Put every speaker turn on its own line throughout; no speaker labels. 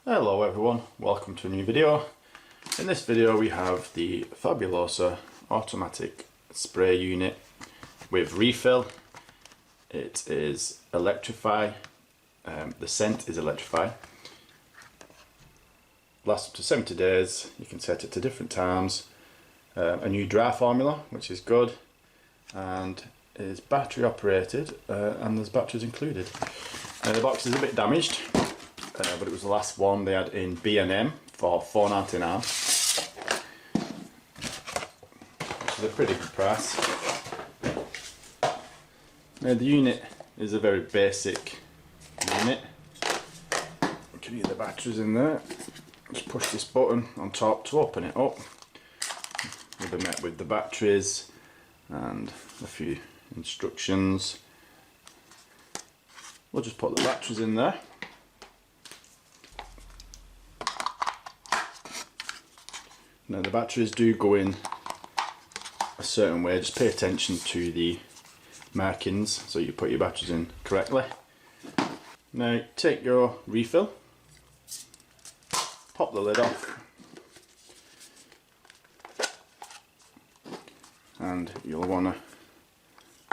Hello everyone, welcome to a new video. In this video we have the Fabulosa Automatic Spray Unit with refill. It is Electrify, the scent is Electrify. Lasts up to 70 days, you can set it to different times. A new dry formula, which is good, and is battery operated, and there's batteries included. The box is a bit damaged. But it was the last one they had in B&M for $4.99, which is a pretty good price. Now the unit is a very basic unit. You can get the batteries in there. Just push this button on top to open it up. You'll be met with the batteries and a few instructions. We'll just put the batteries in there. Now the batteries do go in a certain way, just pay attention to the markings so you put your batteries in correctly. Now take your refill, pop the lid off, and you'll want to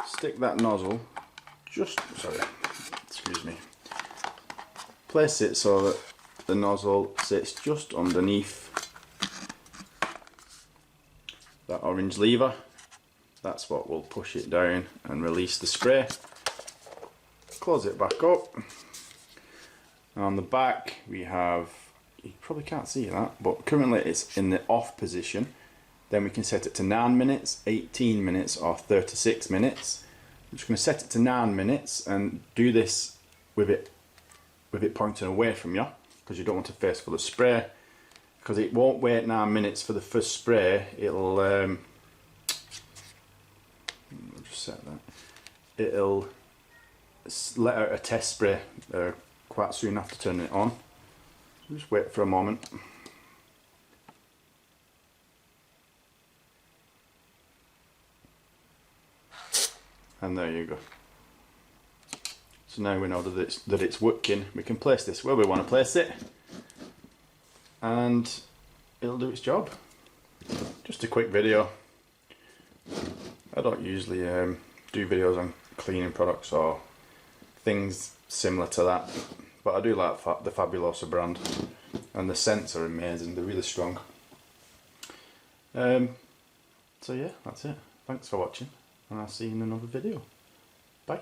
stick that nozzle place it so that the nozzle sits just underneath that orange lever. That's what will push it down and release the spray. Close it back up. And on the back we have, you probably can't see that, but currently it's in the off position. Then we can set it to 9 minutes, 18 minutes or 36 minutes. I'm just going to set it to 9 minutes and do this with it pointing away from you, because you don't want to face full of spray. Because it won't wait 9 minutes for the first spray, it'll just set that. It'll let out a test spray quite soon after turning it on. So just wait for a moment. And there you go. So now we know that it's working. We can place this where we want to place it, and it'll do its job. Just a quick video. I don't usually do videos on cleaning products or things similar to that, but I do like the Fabulosa brand, and the scents are amazing, they're really strong. So yeah, that's it. Thanks for watching, and I'll see you in another video. Bye.